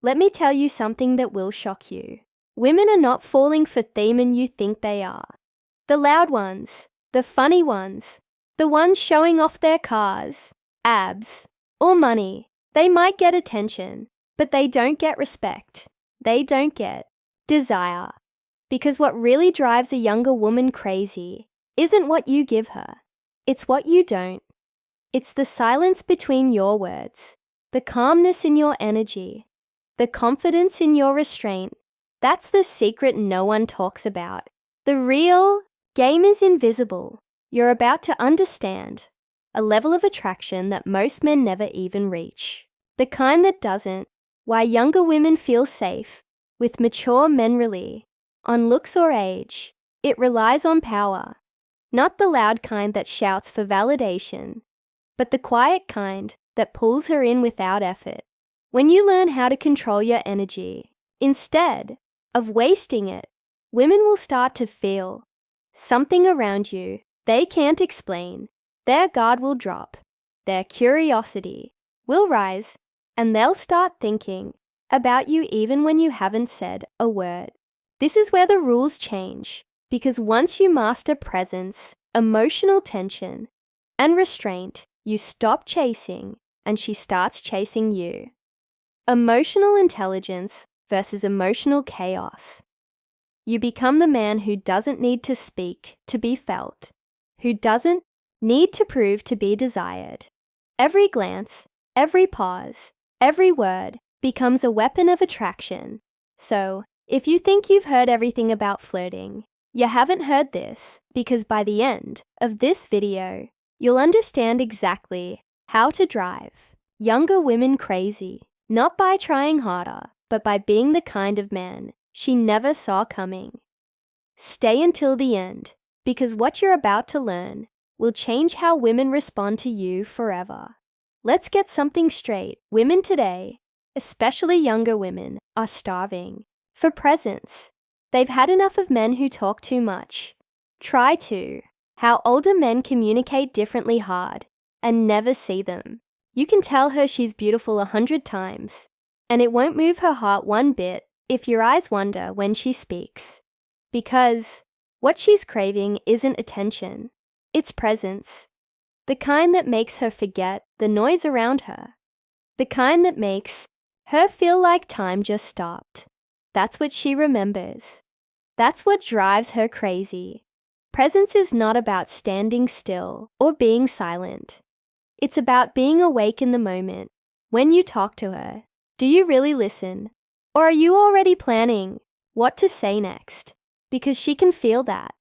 Let me tell you something that will shock you. Women are not falling for the men you think they are. The loud ones, the funny ones, the ones showing off their cars, abs, or money. They might get attention, but they don't get respect. They don't get desire. Because what really drives a younger woman crazy isn't what you give her. It's what you don't. It's the silence between your words, the calmness in your energy, the confidence in your restraint. That's the secret no one talks about. The real game is invisible. You're about to understand a level of attraction that most men never even reach. The kind that doesn't. Why younger women feel safe with mature men rely on looks or age. It relies on power. Not the loud kind that shouts for validation, but the quiet kind that pulls her in without effort. When you learn how to control your energy, instead of wasting it, women will start to feel something around you they can't explain. Their guard will drop, their curiosity will rise, and they'll start thinking about you even when you haven't said a word. This is where the rules change, because once you master presence, emotional tension, and restraint, you stop chasing and she starts chasing you. Emotional intelligence versus emotional chaos. You become the man who doesn't need to speak to be felt, who doesn't need to prove to be desired. Every glance, every pause, every word becomes a weapon of attraction. So, if you think you've heard everything about flirting, you haven't heard this, because by the end of this video, you'll understand exactly how to drive younger women crazy, not by trying harder, but by being the kind of man she never saw coming. Stay until the end, because what you're about to learn will change how women respond to you forever. Let's get something straight. Women today, especially younger women, are starving for presence. They've had enough of men who talk too much. Try to. How older men communicate differently hard and never see them. You can tell her she's beautiful 100 times, and it won't move her heart one bit if your eyes wander when she speaks. Because what she's craving isn't attention, it's presence. The kind that makes her forget the noise around her. The kind that makes her feel like time just stopped. That's what she remembers. That's what drives her crazy. Presence is not about standing still or being silent. It's about being awake in the moment. When you talk to her, do you really listen? Or are you already planning what to say next? Because she can feel that.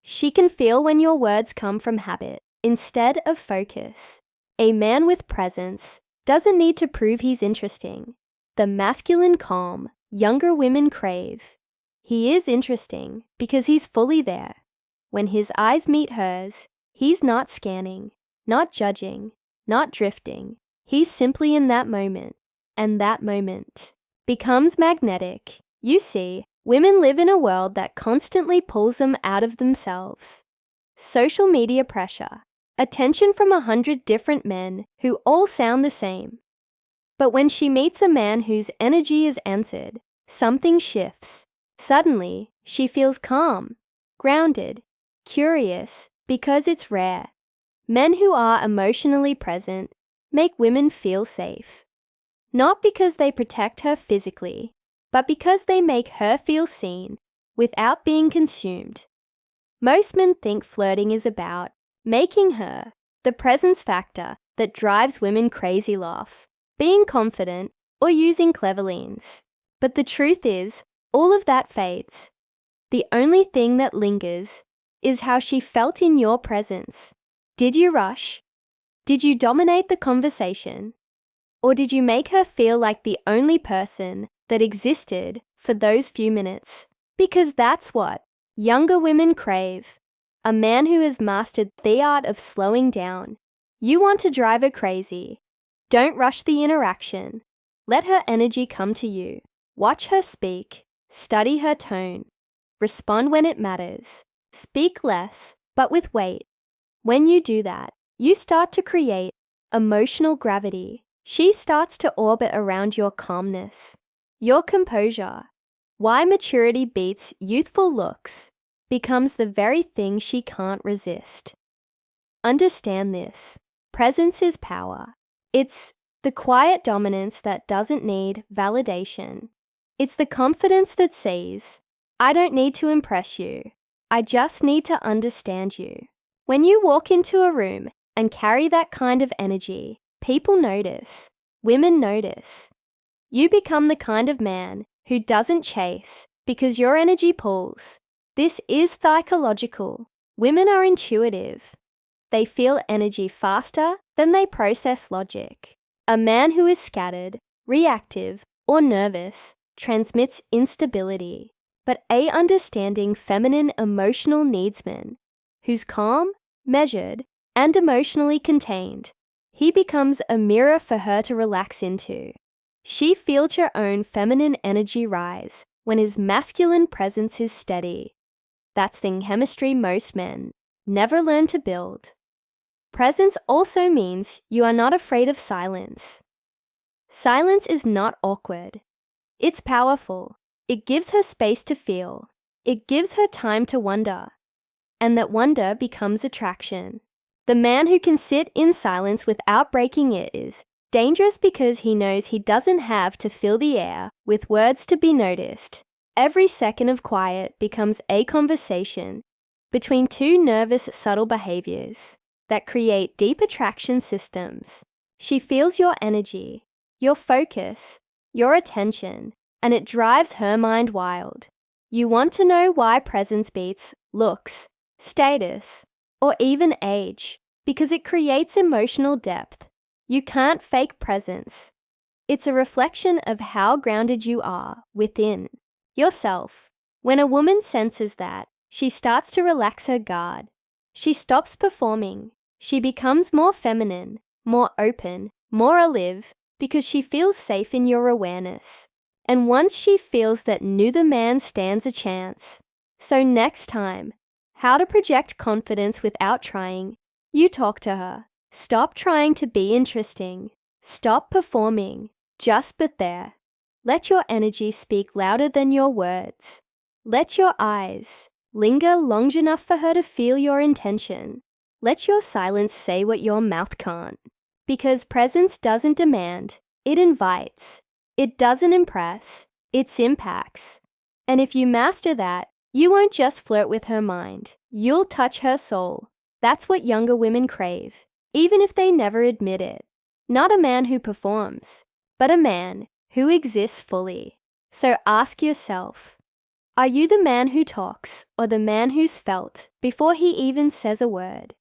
She can feel when your words come from habit instead of focus. A man with presence doesn't need to prove he's interesting. The masculine calm younger women crave. He is interesting because he's fully there. When his eyes meet hers, he's not scanning, not judging, not drifting. He's simply in that moment, and that moment becomes magnetic. You see, women live in a world that constantly pulls them out of themselves. Social media pressure, attention from 100 different men who all sound the same. But when she meets a man whose energy is answered, something shifts. Suddenly, she feels calm, grounded, curious, because it's rare. Men who are emotionally present make women feel safe. Not because they protect her physically, but because they make her feel seen without being consumed. Most men think flirting is about making her the presence factor that drives women crazy laugh, being confident, or using clever leans. But the truth is, all of that fades. The only thing that lingers is how she felt in your presence. Did you rush? Did you dominate the conversation? Or did you make her feel like the only person that existed for those few minutes? Because that's what younger women crave. A man who has mastered the art of slowing down. You want to drive her crazy. Don't rush the interaction. Let her energy come to you. Watch her speak. Study her tone. Respond when it matters. Speak less, but with weight. When you do that, you start to create emotional gravity. She starts to orbit around your calmness. your composure, why maturity beats youthful looks, becomes the very thing she can't resist. Understand this. Presence is power. It's the quiet dominance that doesn't need validation. It's the confidence that says, I don't need to impress you. I just need to understand you. When you walk into a room and carry that kind of energy, people notice. Women notice. You become the kind of man who doesn't chase because your energy pulls. This is psychological. Women are intuitive. They feel energy faster than they process logic. A man who is scattered, reactive, or nervous transmits instability, but a understanding feminine emotional needsman, who's calm, measured, and emotionally contained, he becomes a mirror for her to relax into. She feels her own feminine energy rise when his masculine presence is steady. That's the chemistry most men never learn to build. Presence also means you are not afraid of silence. Silence is not awkward. It's powerful. It gives her space to feel. It gives her time to wonder. And that wonder becomes attraction. The man who can sit in silence without breaking it is dangerous because he knows he doesn't have to fill the air with words to be noticed. Every second of quiet becomes a conversation between two nervous, subtle behaviors that create deep attraction systems. She feels your energy, your focus, your attention, and it drives her mind wild. You want to know why presence beats looks, status, or even age, because it creates emotional depth. You can't fake presence. It's a reflection of how grounded you are within yourself. When a woman senses that, she starts to relax her guard. She stops performing. She becomes more feminine, more open, more alive, because she feels safe in your awareness. And once she feels that neither man stands a chance. So next time, how to project confidence without trying, you talk to her. Stop trying to be interesting. Stop performing. Just be there. Let your energy speak louder than your words. Let your eyes linger long enough for her to feel your intention. Let your silence say what your mouth can't. Because presence doesn't demand, it invites. It doesn't impress, it impacts. And if you master that, you won't just flirt with her mind. You'll touch her soul. That's what younger women crave, even if they never admit it. Not a man who performs, but a man who exists fully. So ask yourself, are you the man who talks or the man who's felt before he even says a word?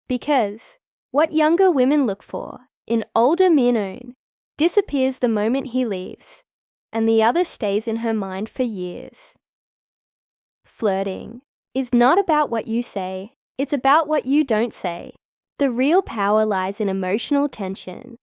Because what younger women look for in older men disappears the moment he leaves, and the other stays in her mind for years. Flirting is not about what you say, it's about what you don't say. The real power lies in emotional tension,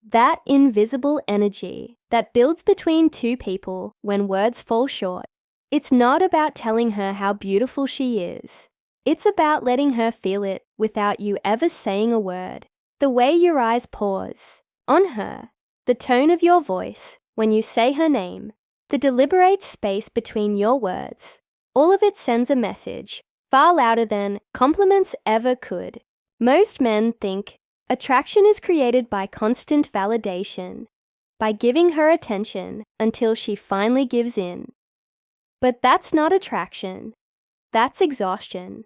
that invisible energy that builds between two people when words fall short. It's not about telling her how beautiful she is. It's about letting her feel it without you ever saying a word. The way your eyes pause on her, the tone of your voice when you say her name, the deliberate space between your words, all of it sends a message far louder than compliments ever could. Most men think attraction is created by constant validation, by giving her attention until she finally gives in. But that's not attraction. That's exhaustion.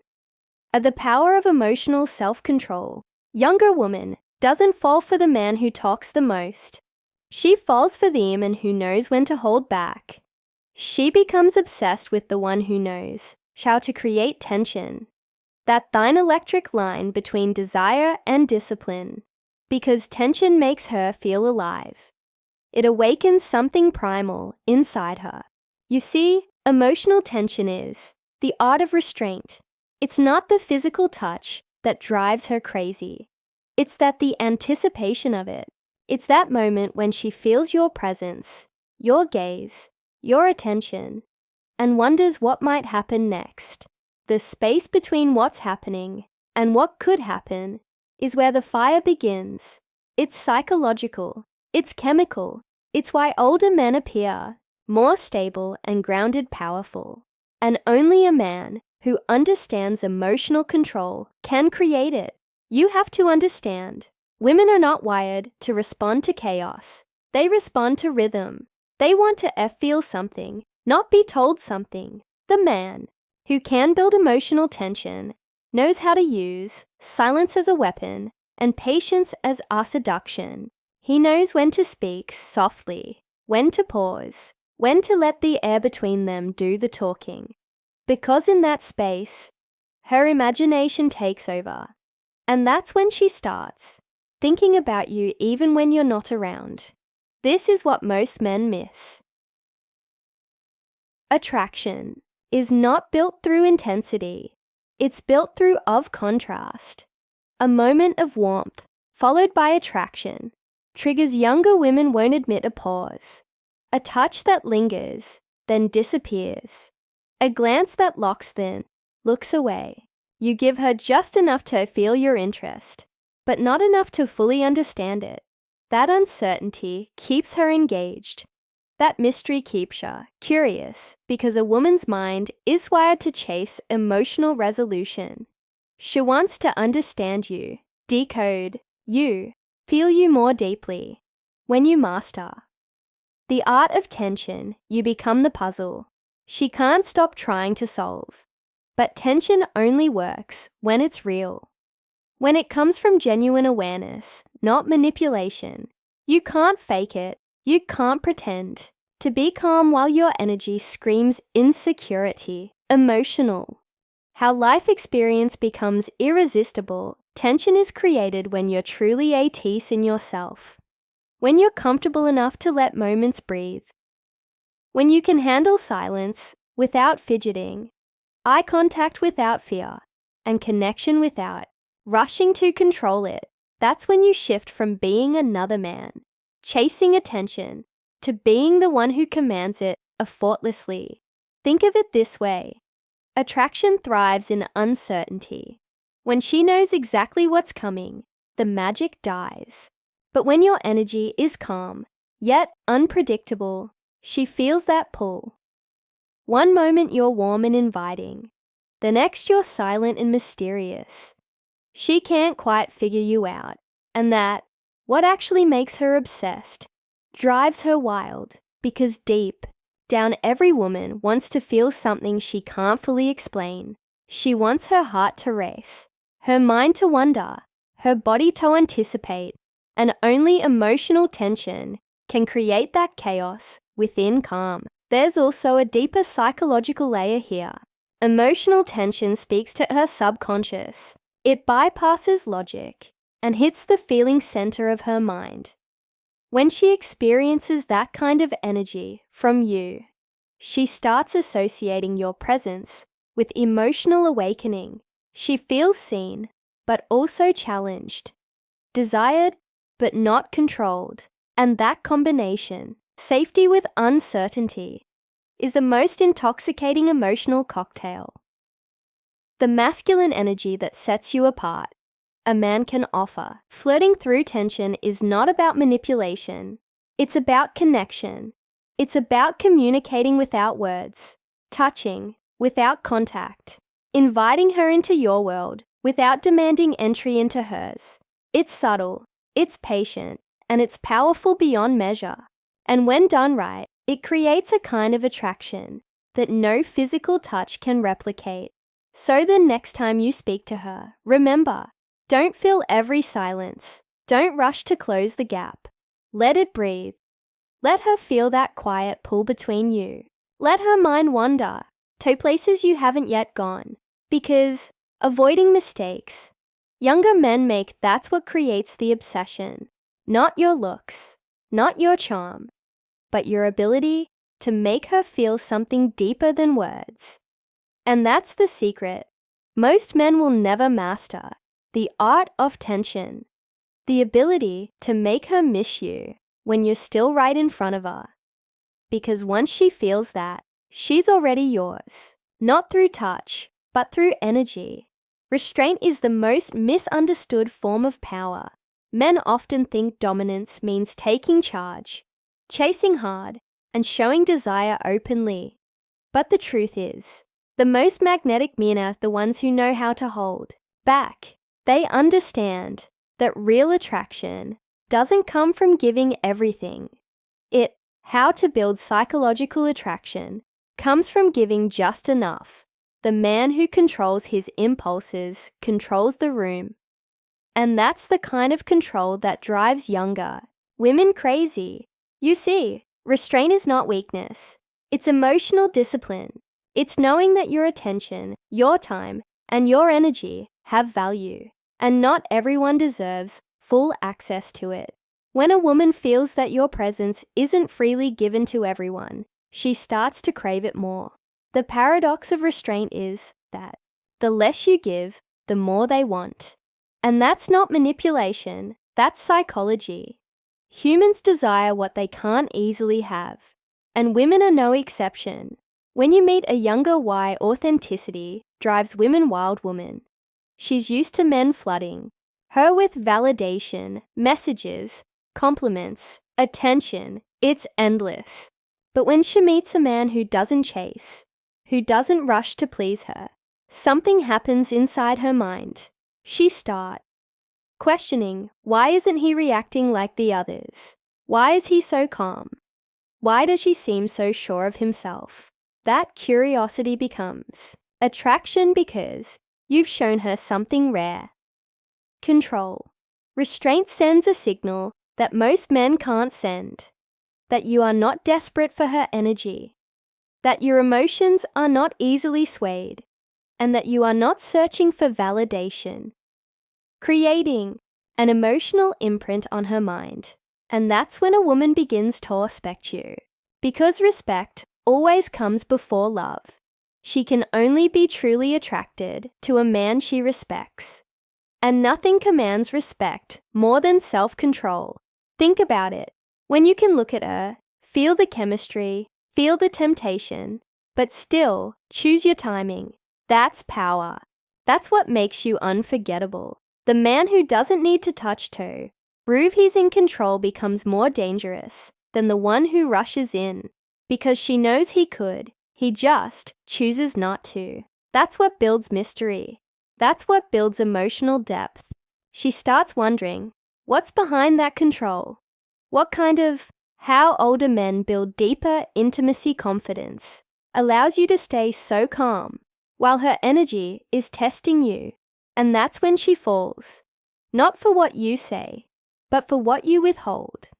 At the power of emotional self-control, younger woman doesn't fall for the man who talks the most. She falls for the man who knows when to hold back. She becomes obsessed with the one who knows how to create tension, that fine electric line between desire and discipline, because tension makes her feel alive. It awakens something primal inside her. You see, emotional tension is the art of restraint. It's not the physical touch that drives her crazy. It's the anticipation of it. It's that moment when she feels your presence, your gaze, your attention, and wonders what might happen next. The space between what's happening and what could happen is where the fire begins. It's psychological. It's chemical. It's why older men appear more stable and grounded, powerful. And only a man who understands emotional control can create it. You have to understand, women are not wired to respond to chaos. They respond to rhythm. They want to feel something, not be told something. The man who can build emotional tension knows how to use silence as a weapon and patience as a seduction. He knows when to speak softly, when to pause, when to let the air between them do the talking. Because in that space, her imagination takes over. And that's when she starts thinking about you even when you're not around. This is what most men miss. Attraction is not built through intensity. It's built through contrast. A moment of warmth, followed by attraction, triggers younger women won't admit a pause. A touch that lingers, then disappears. A glance that locks, then looks away. You give her just enough to feel your interest, but not enough to fully understand it. That uncertainty keeps her engaged. That mystery keeps her curious, because a woman's mind is wired to chase emotional resolution. She wants to understand you, decode you, feel you more deeply. When you master the art of tension, you become the puzzle she can't stop trying to solve. But tension only works when it's real. When it comes from genuine awareness, not manipulation. You can't fake it. You can't pretend. To be calm while your energy screams insecurity, emotional. How life experience becomes irresistible. Tension is created when you're truly at ease in yourself. When you're comfortable enough to let moments breathe. When you can handle silence without fidgeting, eye contact without fear, and connection without rushing to control it. That's when you shift from being another man, chasing attention, to being the one who commands it effortlessly. Think of it this way. Attraction thrives in uncertainty. When she knows exactly what's coming, the magic dies. But when your energy is calm, yet unpredictable, she feels that pull. One moment you're warm and inviting. The next you're silent and mysterious. She can't quite figure you out. And that, what actually makes her obsessed, drives her wild. Because deep down, every woman wants to feel something she can't fully explain. She wants her heart to race, her mind to wonder, her body to anticipate. And only emotional tension can create that chaos within calm. There's also a deeper psychological layer here. Emotional tension speaks to her subconscious. It bypasses logic and hits the feeling center of her mind. When she experiences that kind of energy from you, she starts associating your presence with emotional awakening. She feels seen, but also challenged, desired, but not controlled. And that combination, safety with uncertainty, is the most intoxicating emotional cocktail. The masculine energy that sets you apart, a man can offer. Flirting through tension is not about manipulation. It's about connection. It's about communicating without words, touching without contact, inviting her into your world without demanding entry into hers. It's subtle, it's patient, and it's powerful beyond measure. And when done right, it creates a kind of attraction that no physical touch can replicate. So the next time you speak to her, remember, don't fill every silence. Don't rush to close the gap. Let it breathe. Let her feel that quiet pull between you. Let her mind wander to places you haven't yet gone. Because avoiding mistakes, younger men make, that's what creates the obsession. Not your looks, not your charm, but your ability to make her feel something deeper than words. And that's the secret. Most men will never master the art of tension, the ability to make her miss you when you're still right in front of her. Because once she feels that, she's already yours, not through touch, but through energy. Restraint is the most misunderstood form of power. Men often think dominance means taking charge, chasing hard, and showing desire openly. But the truth is, the most magnetic men are the ones who know how to hold back. They understand that real attraction doesn't come from giving everything. How to build psychological attraction comes from giving just enough. The man who controls his impulses controls the room. And that's the kind of control that drives younger women crazy. You see, restraint is not weakness. It's emotional discipline. It's knowing that your attention, your time, and your energy have value, and not everyone deserves full access to it. When a woman feels that your presence isn't freely given to everyone, she starts to crave it more. The paradox of restraint is that the less you give, the more they want. And that's not manipulation, that's psychology. Humans desire what they can't easily have, and women are no exception. When you meet a younger Y, authenticity drives women wild woman. She's used to men flooding her with validation, messages, compliments, attention. It's endless. But when she meets a man who doesn't chase, who doesn't rush to please her, something happens inside her mind. She starts questioning, why isn't he reacting like the others? Why is he so calm? Why does he seem so sure of himself? That curiosity becomes attraction because you've shown her something rare. Control. Restraint sends a signal that most men can't send. That you are not desperate for her energy. That your emotions are not easily swayed. And that you are not searching for validation. Creating an emotional imprint on her mind. And that's when a woman begins to respect you. Because respect always comes before love. She can only be truly attracted to a man she respects. And nothing commands respect more than self-control. Think about it. When you can look at her, feel the chemistry, feel the temptation, but still choose your timing. That's power. That's what makes you unforgettable. The man who doesn't need to touch toe, prove he's in control becomes more dangerous than the one who rushes in. Because she knows he could, he just chooses not to. That's what builds mystery. That's what builds emotional depth. She starts wondering, what's behind that control? How older men build deeper intimacy confidence, allows you to stay so calm, while her energy is testing you. And that's when she falls. Not for what you say, but for what you withhold.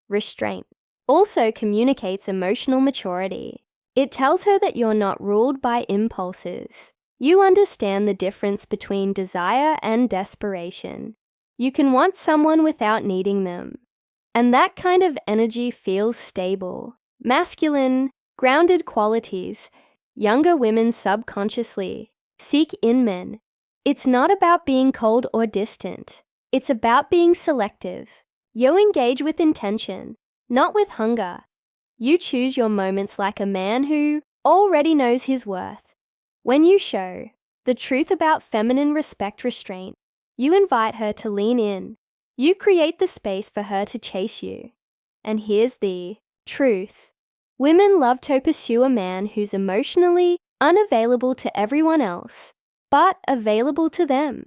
Restraint also communicates emotional maturity. It tells her that you're not ruled by impulses. You understand the difference between desire and desperation. You can want someone without needing them. And that kind of energy feels stable. Masculine, grounded qualities, younger women subconsciously seek in men. It's not about being cold or distant. It's about being selective. You engage with intention, not with hunger. You choose your moments like a man who already knows his worth. When you show the truth about feminine restraint, you invite her to lean in. You create the space for her to chase you. And here's the truth. Women love to pursue a man who's emotionally unavailable to everyone else, but available to them.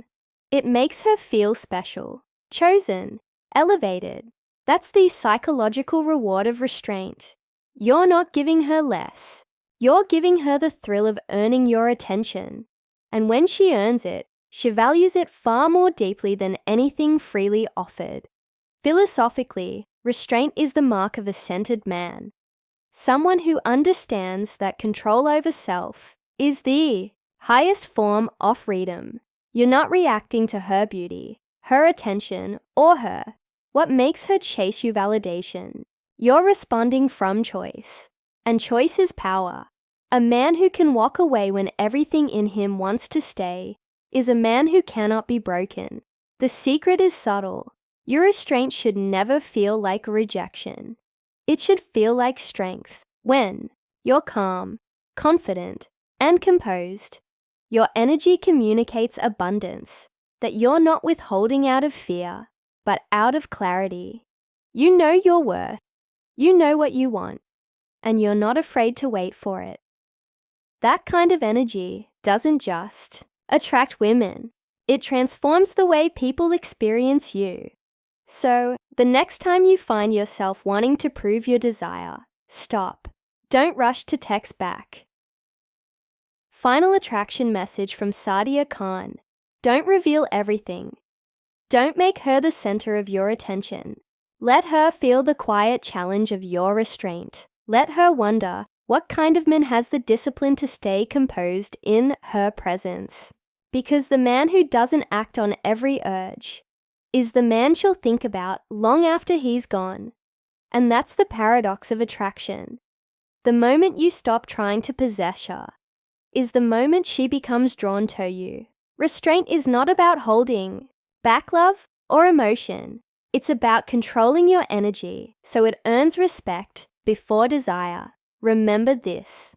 It makes her feel special, chosen, elevated. That's the psychological reward of restraint. You're not giving her less. You're giving her the thrill of earning your attention. And when she earns it, she values it far more deeply than anything freely offered. Philosophically, restraint is the mark of a centered man. Someone who understands that control over self is the highest form of freedom. You're not reacting to her beauty, her attention, or what makes her chase you validation. You're responding from choice. And choice is power. A man who can walk away when everything in him wants to stay is a man who cannot be broken. The secret is subtle. Your restraint should never feel like rejection. It should feel like strength. When you're calm, confident, and composed, your energy communicates abundance, that you're not withholding out of fear, but out of clarity. You know your worth. You know what you want, and you're not afraid to wait for it. That kind of energy doesn't just attract women. It transforms the way people experience you. So, the next time you find yourself wanting to prove your desire, stop. Don't rush to text back. Final attraction message from Sadia Khan. Don't reveal everything. Don't make her the center of your attention. Let her feel the quiet challenge of your restraint. Let her wonder what kind of man has the discipline to stay composed in her presence. Because the man who doesn't act on every urge is the man she'll think about long after he's gone. And that's the paradox of attraction. The moment you stop trying to possess her is the moment she becomes drawn to you. Restraint is not about holding back love or emotion. It's about controlling your energy so it earns respect before desire. Remember this.